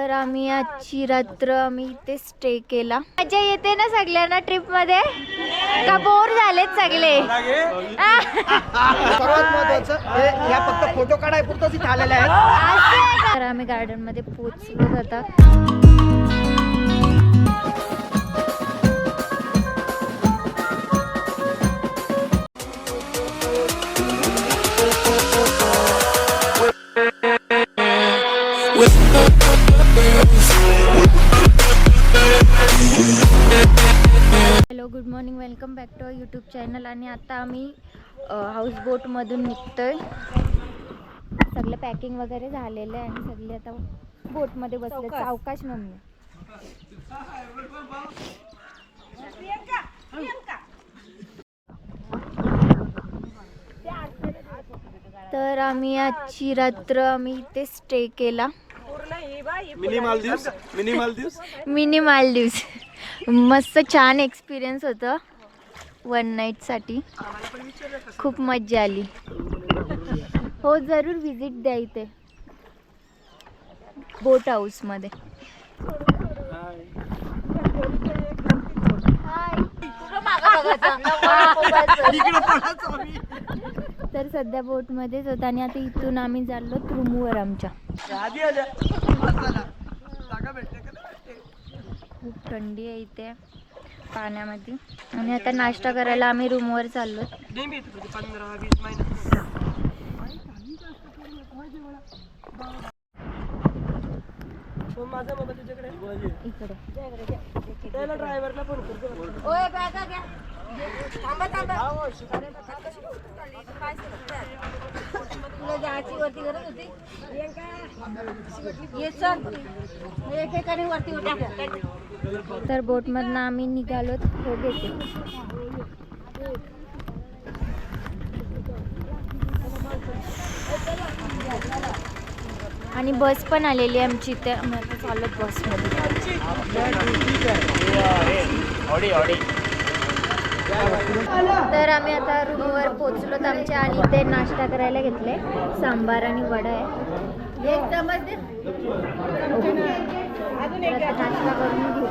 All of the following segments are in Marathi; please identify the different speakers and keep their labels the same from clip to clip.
Speaker 1: तर आम्ही आजची रात्र आम्ही इथे स्टे केला. मजा येते ना सगळ्यांना ट्रिप मध्ये का बोर झालेत सगळे?
Speaker 2: सर्वात महत्वाचं या फक्त फोटो काढाय पुरतच इथे आलेले आहेत.
Speaker 1: तर आम्ही गार्डन मध्ये पोहोचलो आता. Hello, good morning, welcome back to YouTube channel. आणि आता आम्ही हाऊस बोटमधून निघतोय. सगळं पॅकिंग वगैरे झालेलं आहे आणि सगळे आता बोटमध्ये बसले. सावकाश मम्मी. तर आम्ही आजची रात्र आम्ही इथे स्टे केला. मिनी मालदीव्स. मस्त छान एक्सपिरियन्स होतं 1 नाईटसाठी. खूप मजा आली. हो, जरूर विजिट द्या इथे बोट हाऊसमध्ये. तर सध्या बोटमध्येच होता आणि आता इथून आम्ही चाललो रूमवर आमच्या. खूप थंडी आहे इथे पाण्यामध्ये आणि आता नाश्ता करायला आम्ही रूमवर चाललो. इकडे
Speaker 2: ड्रायव्हरला फोन करतो.
Speaker 3: तुला जायची वरती गरज होती. वरती उठा.
Speaker 1: तर बोटमधनं आम्ही निघालो. हो घेते. आणि बस पण आलेली आहे आमची इथे. आम्ही आता चालत बसमध्ये. तर आम्ही आता रूमवर पोचलोत आमच्या आणि ते नाश्ता करायला घेतले. सांबार आणि वडा आहे. नाश्ता करून घेऊ.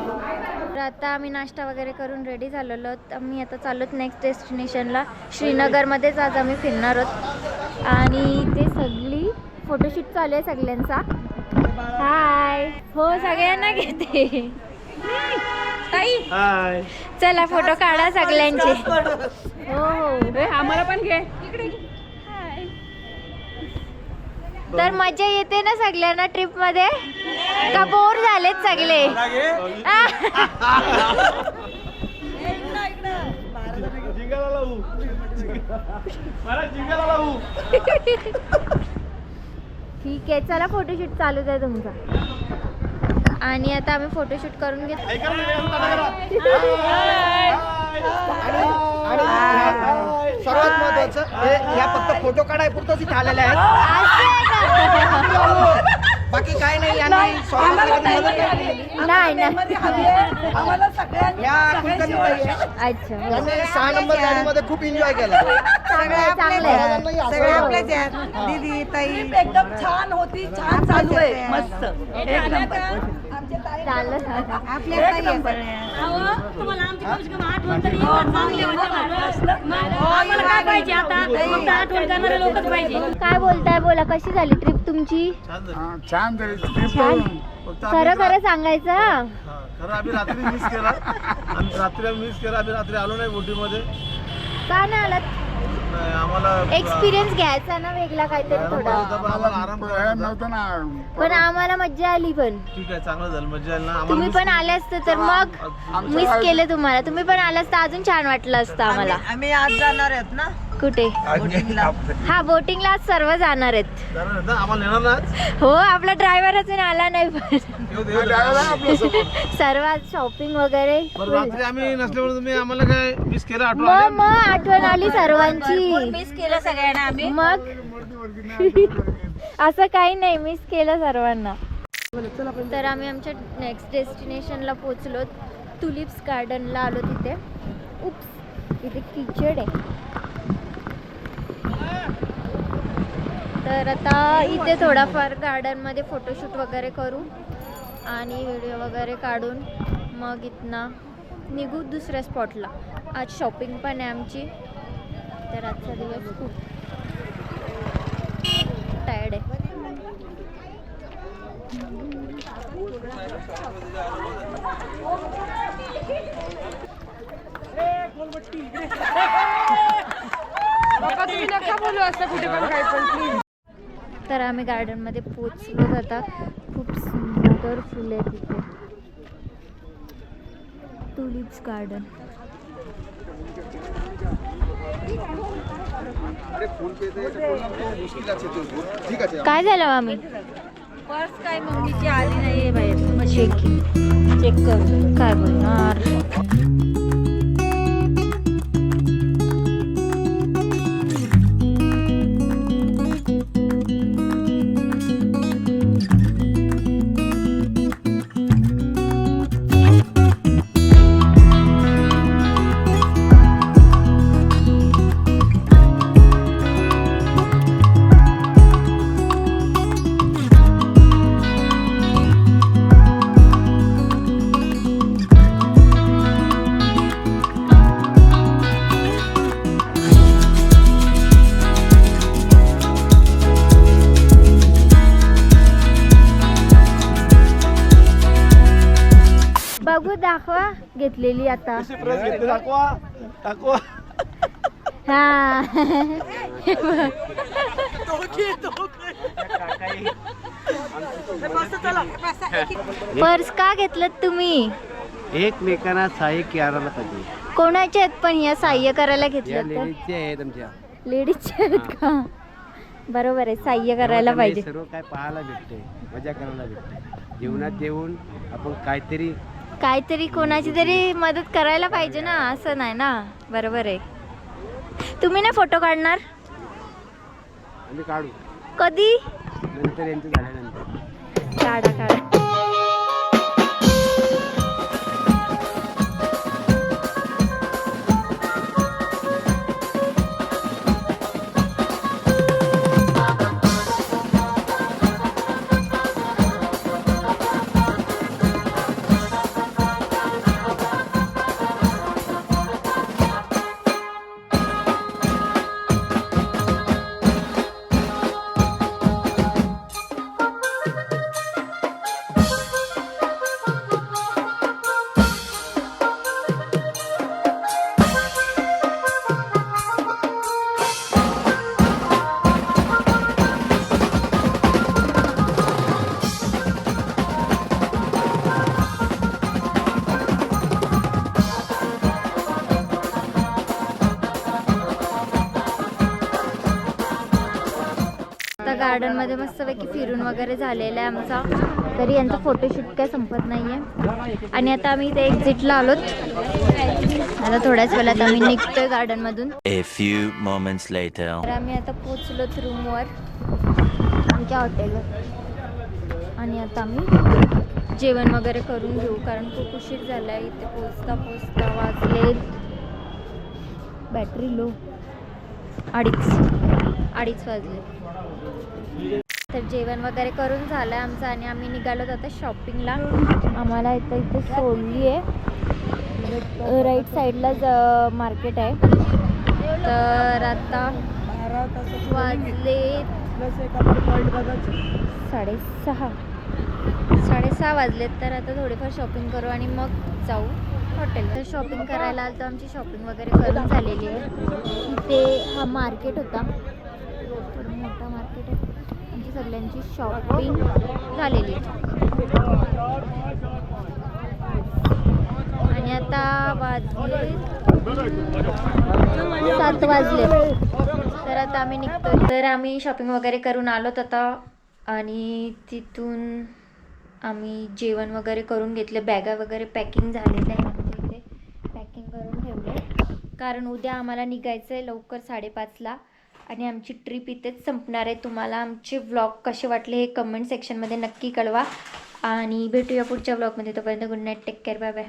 Speaker 1: तर आता आम्ही नाश्ता वगैरे करून रेडी झालेलो. आम्ही आता चाललोत नेक्स्ट डेस्टिनेशनला. श्रीनगरमध्येच आज आम्ही फिरणार आहोत. आणि ते सगळी फोटोशूट चालू आहे सगळ्यांचा. हाय. हो, सगळ्यांना घेते.
Speaker 2: हाय.
Speaker 1: चला फोटो काढा सगळ्यांचे. हो हो,
Speaker 3: आम्हाला पण घे.
Speaker 1: तर मजा येते ना सगळ्यांना ट्रिप मध्ये का बोर झालेत सगळे? ठीक आहे, चला फोटोशूट चालूच आहे तुमचा. आणि आता आम्ही फोटोशूट करून घेतो.
Speaker 2: सर्वात महत्वाचं या फक्त फोटो काढाय पुरतच इथे आलेले आहेत. बाकी काय नाही.
Speaker 1: नाही नाही. अच्छा,
Speaker 2: 6 नंबर गाडीमध्ये खूप एन्जॉय केला.
Speaker 3: दीदी ताई एकदम छान होती. छान चालू आहे. मस्त
Speaker 1: काय बोलताय? बोला, कशी झाली ट्रिप तुमची?
Speaker 4: छान झाली.
Speaker 1: खरं खरं सांगायचं.
Speaker 4: आम्ही रात्री मिस केला. आम्ही रात्री आलो नाही बोटीमध्ये.
Speaker 1: का नाही आलात?
Speaker 4: आम्हाला
Speaker 1: एक्सपिरियन्स घ्यायचा ना वेगळा काहीतरी थोडा.
Speaker 4: आराम नव्हता ना.
Speaker 1: पण आम्हाला मज्जा आली. पण
Speaker 4: ठीक आहे, चांगलं झालं. मजा आली ना.
Speaker 1: तुम्ही पण आले असते तर मग मिस केलं तुम्हाला. तुम्ही पण आले असतं अजून छान वाटलं असतं आम्हाला.
Speaker 3: आम्ही आज जाणार आहेत ना
Speaker 1: कुठे? हा, बोटिंगला आज सर्व जाणार आहेत.
Speaker 4: आम्हाला येणार ना.
Speaker 1: हो, आपला ड्रायव्हर अजून आला नाही. पण सर्व आज शॉपिंग वगैरे.
Speaker 4: रात्री आम्ही नसल्यामुळे तुम्ही आम्हाला काय मिस केलं?
Speaker 1: मग आठवण आली सर्वांची.
Speaker 3: मिस केलं सगळ्यांना आम्ही.
Speaker 1: मग असं काही नाही, मिस केलं सर्वांना. तर आम्ही आमच्या नेक्स्ट डेस्टिनेशनला पोचलो. टुलिप्स गार्डनला आलो. तिथे इथे किचड आहे. तर आता इथे थोडाफार गार्डनमध्ये फोटोशूट वगैरे करू आणि व्हिडिओ वगैरे काढून मग इथनं निघू दुसऱ्या स्पॉटला. आज शॉपिंग पण आहे आमची, तर आजचा दिवस खूप टायर्ड आहे. तर आम्ही गार्डनमध्ये पोचलो. आता खूप सुंदर फुले आहेत तिथे. Tulips garden. काय झालं आम्ही
Speaker 3: पर्स काय मम्मीची आली नाहीये बाहेर.
Speaker 1: चेक कर. काय बोलणार. बघू दाखवा घेतलेली आता.
Speaker 4: दाखवा.
Speaker 1: हा पर्स का घेतलं तुम्ही?
Speaker 2: एकमेकांना सहाय्य करायला पाहिजे.
Speaker 1: कोणाचे आहेत पण या सहाय्य करायला घेतलं तर?
Speaker 2: लेडीजचे आहेत आमच्या.
Speaker 1: लेडीजचे आहेत का? बरोबर आहे, सहाय्य करायला पाहिजे.
Speaker 2: सर्व काय पाहायला भेटते, मजा करायला भेटते. जीवनात येऊन आपण काहीतरी
Speaker 1: कोणाची तरी मदत करायला पाहिजे ना, असं नाही ना. बरोबर आहे. तुम्ही ना फोटो काढणार?
Speaker 2: आम्ही काढू
Speaker 1: कधी?
Speaker 2: नंतर यांचं झाल्यानंतर.
Speaker 1: काढा. गार्डन मध्ये मस्तपैकी फिरून वगैरे झालेला आहे आमचा. तरी यांचा फोटोशूट काय संपत नाहीये. आणि आता आम्ही इथे एक्झिटला आलोत. आता थोड्याच वेळात आम्ही निघतोय गार्डन मधून.
Speaker 5: A few moments later.
Speaker 1: तर आम्ही आता पोचलोत रूमवर आमच्या हॉटेलवर. आणि आता आम्ही जेवण वगैरे करून घेऊ, कारण खूप उशीर झाला आहे. इथे पोचता वाजले बॅटरी लो 2:30 वाजले. तर जेवण वगैरे करून झालं आहे आमचं आणि आम्ही निघालो आता शॉपिंगला. आम्हाला इथे सोडली आहे. राईट साईडलाच मार्केट आहे. तर आता वाजले 6:30 वाजलेत. तर आता थोडेफार शॉपिंग करू आणि मग जाऊ हॉटेल. तर शॉपिंग करायला आलो. आमची शॉपिंग वगैरे करून झालेली आहे. इथे हा मार्केट होता, मोठा मार्केट आहे. आमची सगळ्यांची शॉपिंग झालेली आहे. आणि आता वाजले 7 वाजले. तर आता आम्ही निघतो. तर आम्ही शॉपिंग वगैरे करून आलोत आता. आणि तिथून आम्ही जेवण वगैरे करून घेतले. बॅगा वगैरे पॅकिंग झालेलं आहे. आमच्या इथे पॅकिंग करून ठेवले, कारण उद्या आम्हाला निघायचं आहे लवकर 5:30ला. आणि आमची ट्रिप इथेच संपणार आहे. तुम्हाला आमचे व्लॉग कसे वाटले हे कमेंट सेक्शनमध्ये नक्की कळवा. आणि भेटूया पुढच्या व्लॉगमध्ये. तोपर्यंत good night, take care, bye bye.